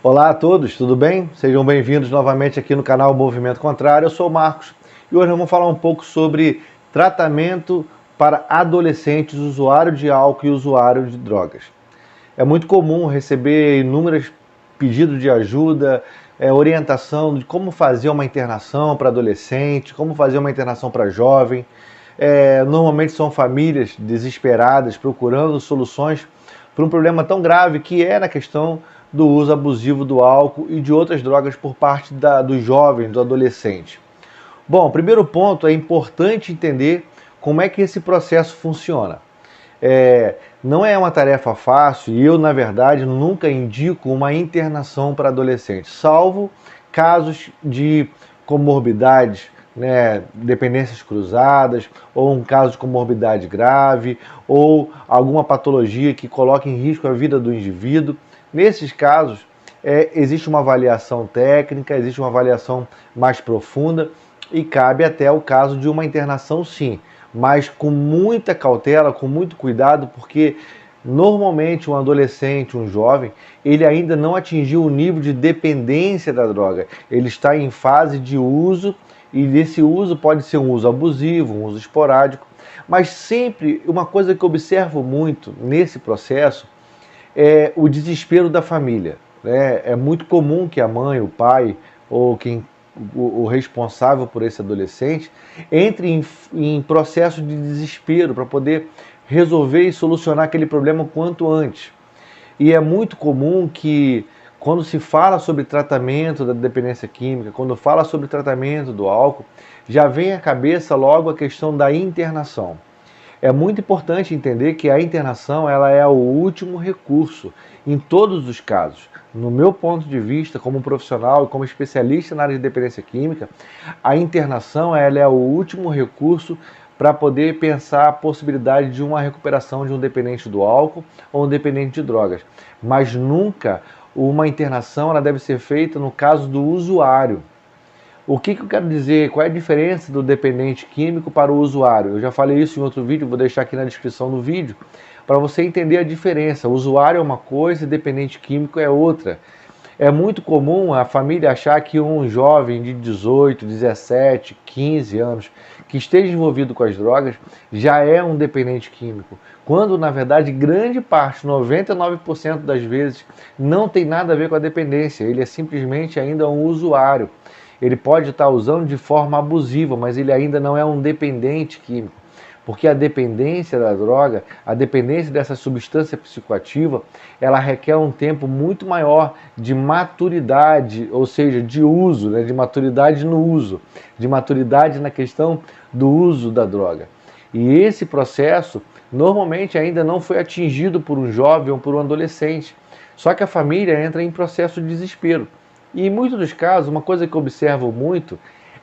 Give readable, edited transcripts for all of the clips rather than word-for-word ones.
Olá a todos, tudo bem? Sejam bem-vindos novamente aqui no canal Movimento Contrário. Eu sou o Marcos e hoje nós vamos falar um pouco sobre tratamento para adolescentes, usuário de álcool e usuário de drogas. É muito comum receber inúmeros pedidos de ajuda, orientação de como fazer uma internação para adolescente, como fazer uma internação para jovem. Normalmente são famílias desesperadas procurando soluções para um problema tão grave que é na questão do uso abusivo do álcool e de outras drogas por parte do jovem, do adolescente. Bom, primeiro ponto, é importante entender como é que esse processo funciona. Não é uma tarefa fácil e eu, na verdade, nunca indico uma internação para adolescentes, salvo casos de comorbidades, dependências cruzadas, ou um caso de comorbidade grave, ou alguma patologia que coloque em risco a vida do indivíduo. Nesses casos, existe uma avaliação técnica, existe uma avaliação mais profunda e cabe até o caso de uma internação sim, mas com muita cautela, com muito cuidado, porque normalmente um adolescente, um jovem, ele ainda não atingiu o nível de dependência da droga, ele está em fase de uso e desse uso pode ser um uso abusivo, um uso esporádico, mas sempre uma coisa que eu observo muito nesse processo é o desespero da família. É muito comum que a mãe, o pai ou o responsável por esse adolescente entre em processo de desespero para poder resolver e solucionar aquele problema o quanto antes. E é muito comum que quando se fala sobre tratamento da dependência química, quando fala sobre tratamento do álcool, já vem à cabeça logo a questão da internação. É muito importante entender que a internação ela é o último recurso em todos os casos. No meu ponto de vista, como profissional e como especialista na área de dependência química, a internação ela é o último recurso para poder pensar a possibilidade de uma recuperação de um dependente do álcool ou um dependente de drogas. Mas nunca uma internação ela deve ser feita no caso do usuário. O que eu quero dizer? Qual é a diferença do dependente químico para o usuário? Eu já falei isso em outro vídeo, vou deixar aqui na descrição do vídeo, para você entender a diferença. O usuário é uma coisa e dependente químico é outra. É muito comum a família achar que um jovem de 18, 17, 15 anos que esteja envolvido com as drogas já é um dependente químico, quando na verdade grande parte, 99% das vezes, não tem nada a ver com a dependência, ele é simplesmente ainda um usuário. Ele pode estar usando de forma abusiva, mas ele ainda não é um dependente químico. Porque a dependência da droga, a dependência dessa substância psicoativa, ela requer um tempo muito maior de maturidade, ou seja, de uso, de maturidade no uso, de maturidade na questão do uso da droga. E esse processo normalmente ainda não foi atingido por um jovem ou por um adolescente. Só que a família entra em processo de desespero. E em muitos dos casos, uma coisa que eu observo muito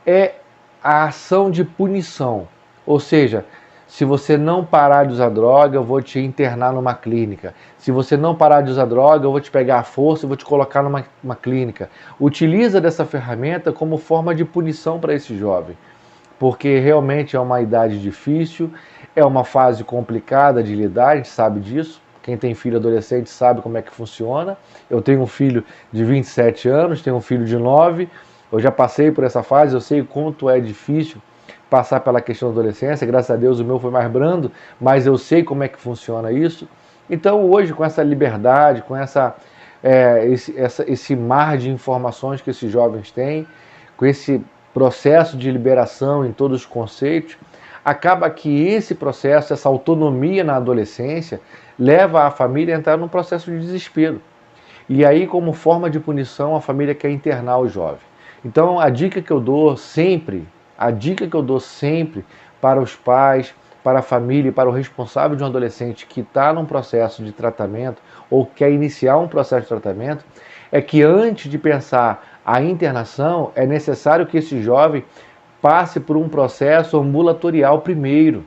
é a ação de punição. Ou seja, se você não parar de usar droga, eu vou te internar numa clínica. Se você não parar de usar droga, eu vou te pegar à força e vou te colocar numa clínica. Utiliza dessa ferramenta como forma de punição para esse jovem. Porque realmente é uma idade difícil, é uma fase complicada de lidar, a gente sabe disso. Quem tem filho adolescente sabe como é que funciona. Eu tenho um filho de 27 anos, tenho um filho de 9. Eu já passei por essa fase, eu sei o quanto é difícil passar pela questão da adolescência. Graças a Deus o meu foi mais brando, mas eu sei como é que funciona isso. Então hoje, com essa liberdade, com esse mar de informações que esses jovens têm, com esse processo de liberação em todos os conceitos, acaba que esse processo, essa autonomia na adolescência, leva a família a entrar num processo de desespero. E aí, como forma de punição, a família quer internar o jovem. Então, a dica que eu dou sempre para os pais, para a família e para o responsável de um adolescente que está num processo de tratamento ou quer iniciar um processo de tratamento, é que antes de pensar a internação, é necessário que esse jovem passe por um processo ambulatorial primeiro.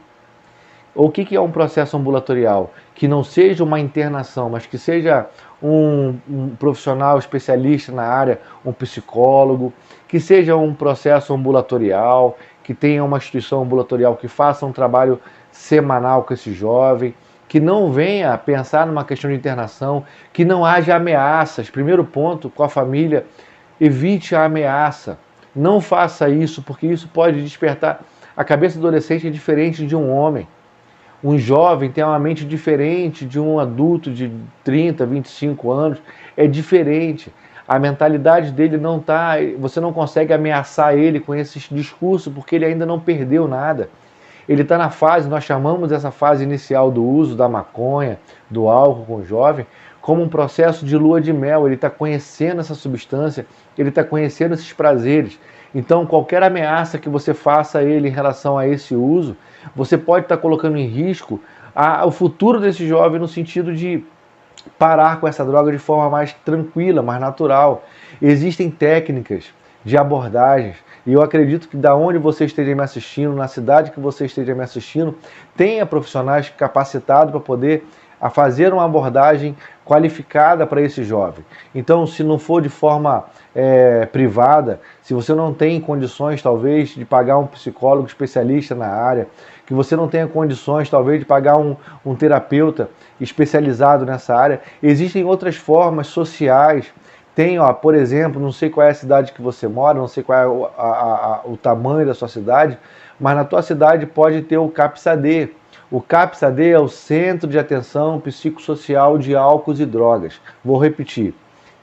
O que é um processo ambulatorial? Que não seja uma internação, mas que seja um profissional especialista na área, um psicólogo, que seja um processo ambulatorial, que tenha uma instituição ambulatorial que faça um trabalho semanal com esse jovem, que não venha pensar numa questão de internação, que não haja ameaças. Primeiro ponto, com a família, evite a ameaça. Não faça isso, porque isso pode despertar. A cabeça do adolescente é diferente de um homem. Um jovem tem uma mente diferente de um adulto de 30, 25 anos. É diferente. A mentalidade dele não está. Você não consegue ameaçar ele com esse discurso, porque ele ainda não perdeu nada. Ele está na fase, nós chamamos essa fase inicial do uso da maconha, do álcool com o jovem, como um processo de lua de mel. Ele está conhecendo essa substância, ele está conhecendo esses prazeres. Então, qualquer ameaça que você faça a ele em relação a esse uso, você pode estar colocando em risco o futuro desse jovem no sentido de parar com essa droga de forma mais tranquila, mais natural. Existem técnicas de abordagens, e eu acredito que da onde você esteja me assistindo, na cidade que você esteja me assistindo, tenha profissionais capacitados para poder fazer uma abordagem qualificada para esse jovem. Então, se não for de forma privada, se você não tem condições, talvez, de pagar um psicólogo especialista na área, que você não tenha condições, talvez, de pagar um terapeuta especializado nessa área, existem outras formas sociais. Tem, por exemplo, não sei qual é a cidade que você mora, não sei qual é o tamanho da sua cidade, mas na tua cidade pode ter o CAPS-AD. O CAPS-AD é o Centro de Atenção Psicossocial de Álcools e Drogas. Vou repetir.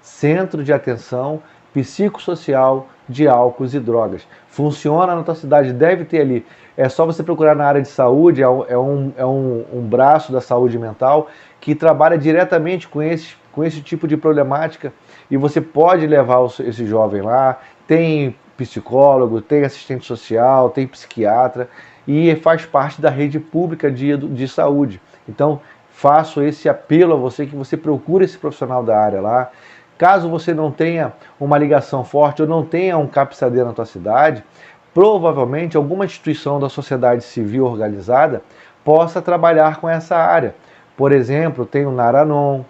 Centro de Atenção Psicossocial de Álcools e Drogas. Funciona na tua cidade, deve ter ali. É só você procurar na área de saúde, é um braço da saúde mental que trabalha diretamente com esse tipo de problemática, e você pode levar esse jovem lá. Tem psicólogo, tem assistente social, tem psiquiatra, e faz parte da rede pública de saúde. Então, faço esse apelo a você, que você procure esse profissional da área lá. Caso você não tenha uma ligação forte ou não tenha um CAPS-AD na tua cidade, provavelmente alguma instituição da sociedade civil organizada possa trabalhar com essa área. Por exemplo, tem o Naranon,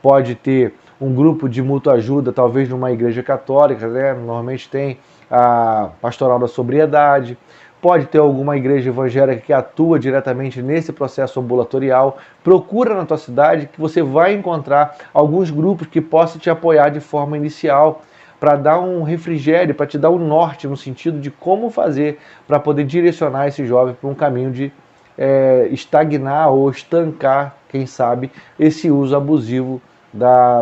pode ter um grupo de mútua ajuda, talvez numa igreja católica, né? Normalmente tem a Pastoral da Sobriedade, pode ter alguma igreja evangélica que atua diretamente nesse processo ambulatorial. Procura na tua cidade, que você vai encontrar alguns grupos que possam te apoiar de forma inicial, para dar um refrigério, para te dar um norte no sentido de como fazer para poder direcionar esse jovem para um caminho de estagnar ou estancar, quem sabe, esse uso abusivo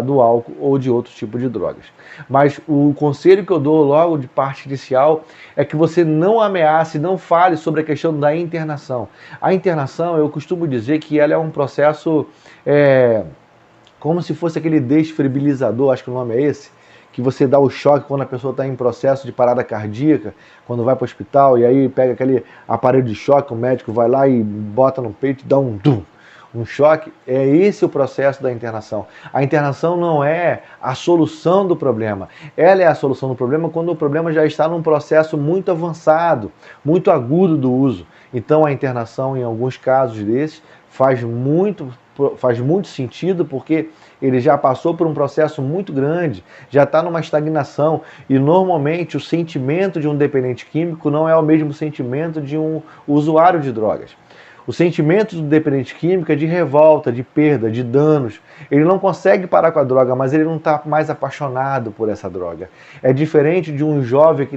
do álcool ou de outro tipo de drogas. Mas o conselho que eu dou logo de parte inicial é que você não ameace, não fale sobre a questão da internação. A internação, eu costumo dizer que ela é um processo como se fosse aquele desfibrilador, acho que o nome é esse, que você dá o choque quando a pessoa está em processo de parada cardíaca, quando vai para o hospital, e aí pega aquele aparelho de choque, o médico vai lá e bota no peito e dá um choque. É esse o processo da internação. A internação não é a solução do problema. Ela é a solução do problema quando o problema já está num processo muito avançado, muito agudo do uso. Então a internação, em alguns casos desses, faz muito sentido, porque ele já passou por um processo muito grande, já está numa estagnação, e normalmente o sentimento de um dependente químico não é o mesmo sentimento de um usuário de drogas. O sentimento do dependente químico é de revolta, de perda, de danos. Ele não consegue parar com a droga, mas ele não está mais apaixonado por essa droga. É diferente de um jovem que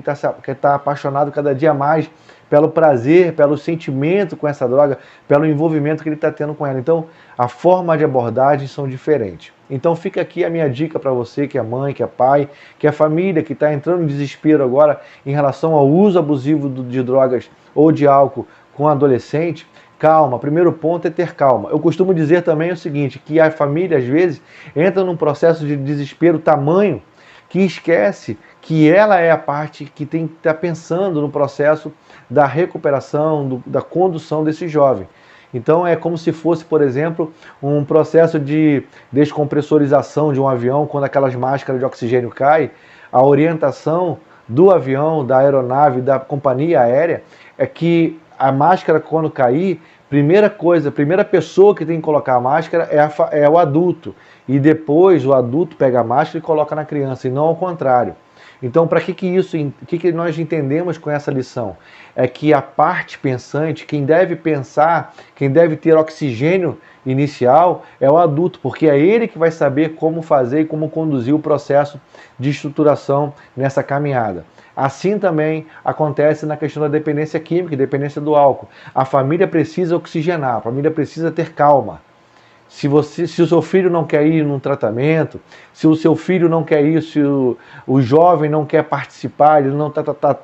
está apaixonado cada dia mais pelo prazer, pelo sentimento com essa droga, pelo envolvimento que ele está tendo com ela. Então, a forma de abordagem são diferentes. Então, fica aqui a minha dica para você, que é mãe, que é pai, que é família, que está entrando em desespero agora em relação ao uso abusivo de drogas ou de álcool com adolescente. Calma, primeiro ponto é ter calma. Eu costumo dizer também o seguinte, que a família às vezes entra num processo de desespero tamanho que esquece que ela é a parte que tem que estar pensando no processo da recuperação, da condução desse jovem. Então é como se fosse, por exemplo, um processo de descompressorização de um avião, quando aquelas máscaras de oxigênio caem. A orientação do avião, da aeronave, da companhia aérea é que a máscara, quando cair, primeira pessoa que tem que colocar a máscara é o adulto. e depois o adulto pega a máscara e coloca na criança, e não ao contrário. Então, para que nós entendemos com essa lição? É que a parte pensante, quem deve pensar, quem deve ter oxigênio inicial é o adulto, porque é ele que vai saber como fazer e como conduzir o processo de estruturação nessa caminhada. Assim também acontece na questão da dependência química e dependência do álcool. A família precisa oxigenar, a família precisa ter calma. Se o seu filho não quer ir num tratamento, se o seu filho não quer ir, se o jovem não quer participar,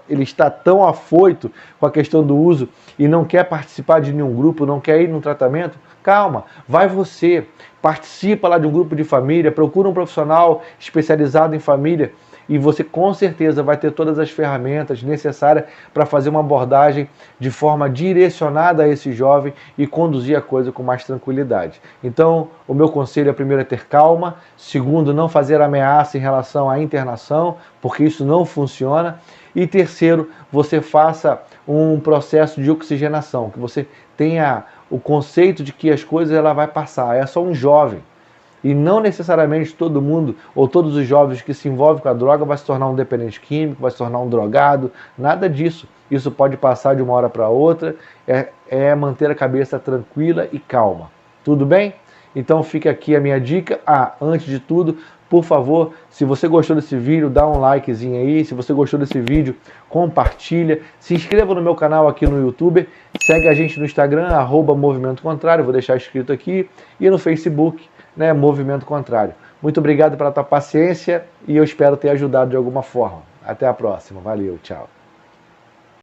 ele está tão afoito com a questão do uso e não quer participar de nenhum grupo, não quer ir num tratamento, calma, vai você, participa lá de um grupo de família, procura um profissional especializado em família, e você com certeza vai ter todas as ferramentas necessárias para fazer uma abordagem de forma direcionada a esse jovem e conduzir a coisa com mais tranquilidade. Então, o meu conselho é primeiro é ter calma, segundo, não fazer ameaça em relação à internação, porque isso não funciona, e terceiro, você faça um processo de oxigenação, que você tenha o conceito de que as coisas ela vai passar, é só um jovem. E não necessariamente todo mundo, ou todos os jovens que se envolvem com a droga vai se tornar um dependente químico, vai se tornar um drogado, nada disso. Isso pode passar de uma hora para outra, é manter a cabeça tranquila e calma. Tudo bem? Então fica aqui a minha dica. Antes de tudo, por favor, se você gostou desse vídeo, dá um likezinho aí. Se você gostou desse vídeo, compartilha. Se inscreva no meu canal aqui no YouTube. Segue a gente no Instagram, @Movimento Contrário, vou deixar escrito aqui. E no Facebook, Movimento Contrário. Muito obrigado pela tua paciência e eu espero ter ajudado de alguma forma. Até a próxima. Valeu, tchau.